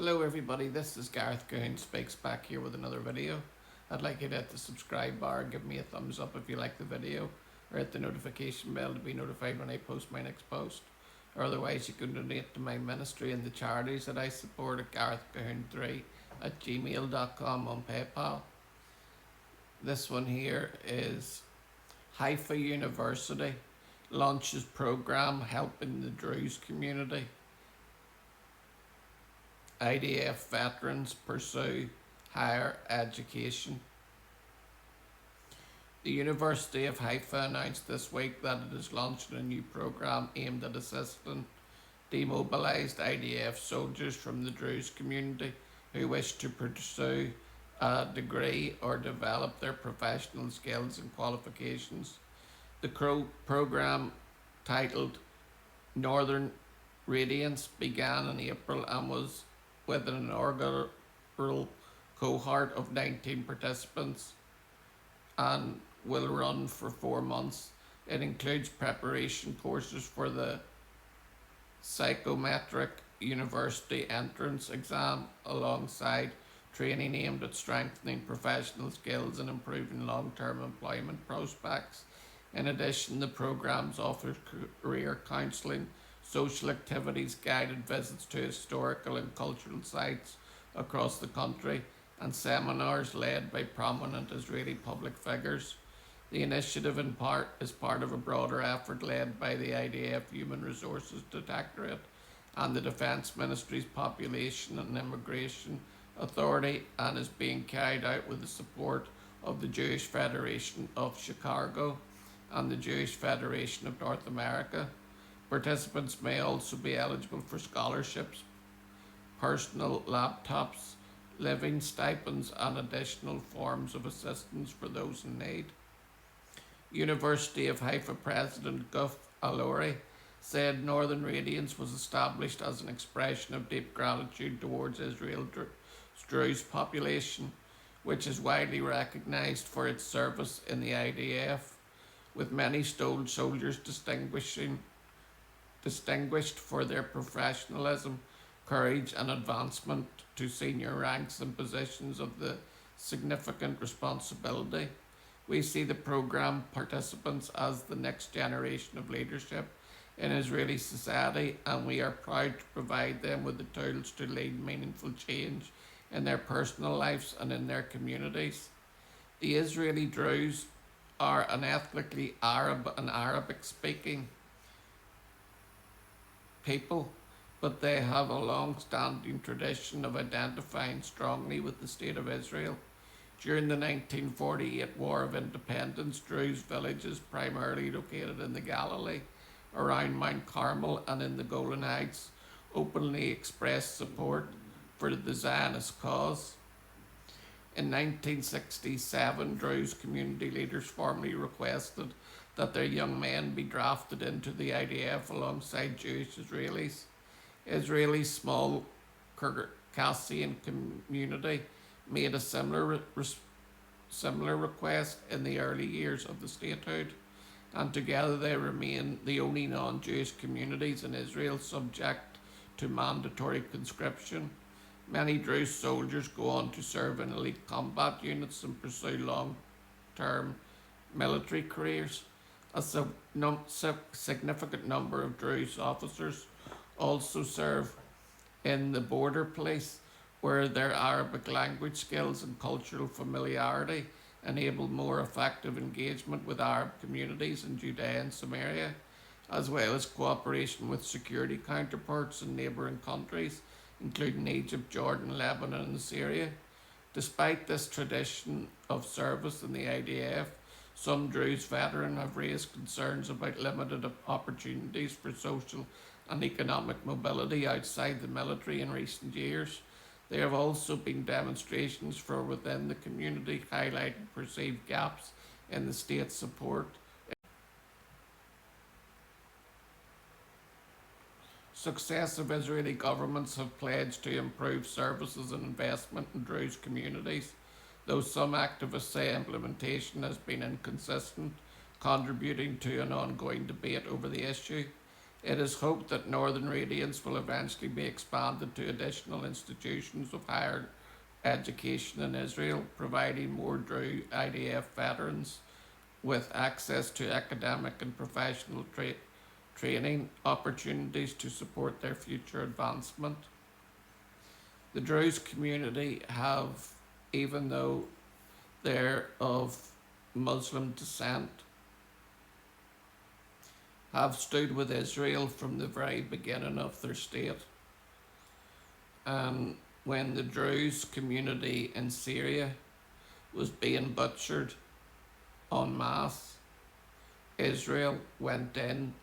Hello everybody, this is Gareth Goon Speaks back here with another video. I'd like you to hit the subscribe bar, give me a thumbs up if you like the video, or hit the notification bell to be notified when I post my next post. Or otherwise you can donate to my ministry and the charities that I support at garethgoon3@gmail.com on PayPal. This one here is Haifa University launches program helping the Druze community. IDF veterans pursue higher education. The University of Haifa announced this week that it is launching a new program aimed at assisting demobilised IDF soldiers from the Druze community who wish to pursue a degree or develop their professional skills and qualifications. The program, titled Northern Radiance, began in April and was with an inaugural cohort of 19 participants and will run for 4 months. It includes preparation courses for the psychometric university entrance exam alongside training aimed at strengthening professional skills and improving long-term employment prospects. In addition, the programs offer career counselling, social activities, guided visits to historical and cultural sites across the country, and seminars led by prominent Israeli public figures. The initiative is part of a broader effort led by the IDF Human Resources Directorate and the Defence Ministry's Population and Immigration Authority, and is being carried out with the support of the Jewish Federation of Chicago and the Jewish Federation of North America. Participants may also be eligible for scholarships, personal laptops, living stipends, and additional forms of assistance for those in need. University of Haifa President Guf Alori said Northern Radiance was established as an expression of deep gratitude towards Israel's Druze population, which is widely recognised for its service in the IDF, with many soldiers distinguished for their professionalism, courage, and advancement to senior ranks and positions of the significant responsibility. We see the program participants as the next generation of leadership in Israeli society, and we are proud to provide them with the tools to lead meaningful change in their personal lives and in their communities. The Israeli Druze are an ethnically Arab and Arabic-speaking people, but they have a long-standing tradition of identifying strongly with the State of Israel. During the 1948 War of Independence, Druze villages, primarily located in the Galilee, around Mount Carmel and in the Golan Heights, openly expressed support for the Zionist cause. In 1967, Druze community leaders formally requested that their young men be drafted into the IDF alongside Jewish Israelis. Israel's small Circassian community made a similar request in the early years of the statehood, and together they remain the only non-Jewish communities in Israel subject to mandatory conscription. Many Druze soldiers go on to serve in elite combat units and pursue long-term military careers. A significant number of Druze officers also serve in the border police, where their Arabic language skills and cultural familiarity enable more effective engagement with Arab communities in Judea and Samaria, as well as cooperation with security counterparts in neighbouring countries, including Egypt, Jordan, Lebanon, and Syria. Despite this tradition of service in the IDF, some Druze veterans have raised concerns about limited opportunities for social and economic mobility outside the military in recent years. There have also been demonstrations from within the community highlighting perceived gaps in the state's support. Successive Israeli governments have pledged to improve services and investment in Druze communities, though some activists say implementation has been inconsistent, contributing to an ongoing debate over the issue. It is hoped that Northern Radiance will eventually be expanded to additional institutions of higher education in Israel, providing more Druze IDF veterans with access to academic and professional training opportunities to support their future advancement. The Druze community have, even though they're of Muslim descent, have stood with Israel from the very beginning of their state. And when the Druze community in Syria was being butchered en masse, Israel went in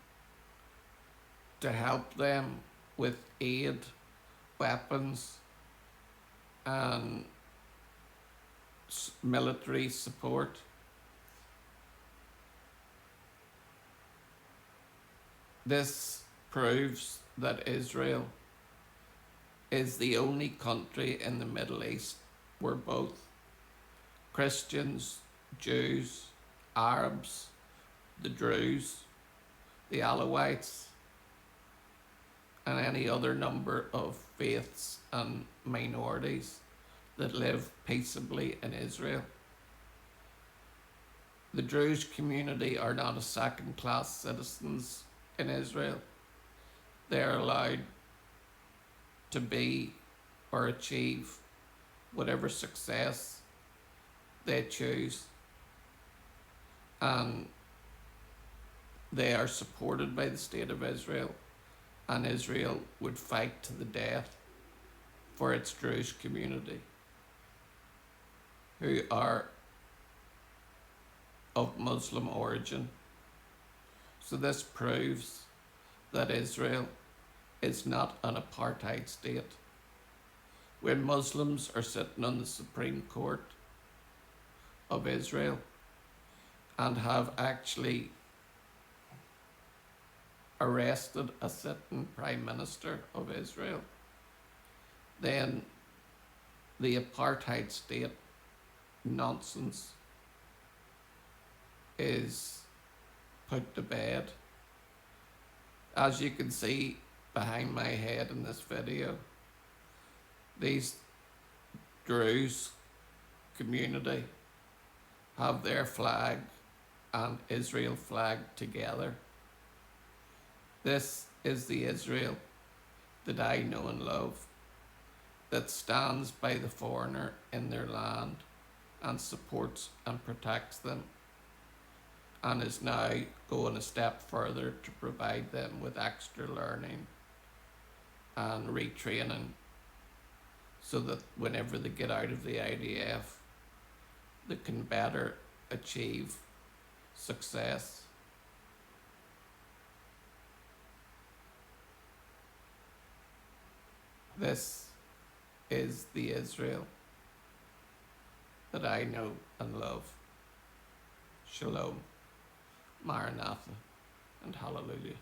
to help them with aid, weapons, and military support. This proves that Israel is the only country in the Middle East where both Christians, Jews, Arabs, the Druze, the Alawites, and any other number of faiths and minorities that live peaceably in Israel. The Druze community are not a second-class citizens in Israel. They are allowed to be or achieve whatever success they choose, and they are supported by the state of Israel, and Israel would fight to the death for its Druze community, who are of Muslim origin. So this proves that Israel is not an apartheid state. When Muslims are sitting on the Supreme Court of Israel and have actually arrested a sitting Prime Minister of Israel, then the apartheid state nonsense is put to bed. As you can see behind my head in this video, these Druze community have their flag and Israel flag together. This is the Israel that I know and love, that stands by the foreigner in their land and supports and protects them, and is now going a step further to provide them with extra learning and retraining, so that whenever they get out of the IDF, they can better achieve success. This is the Israel that I know and love. Shalom, Maranatha, and Hallelujah.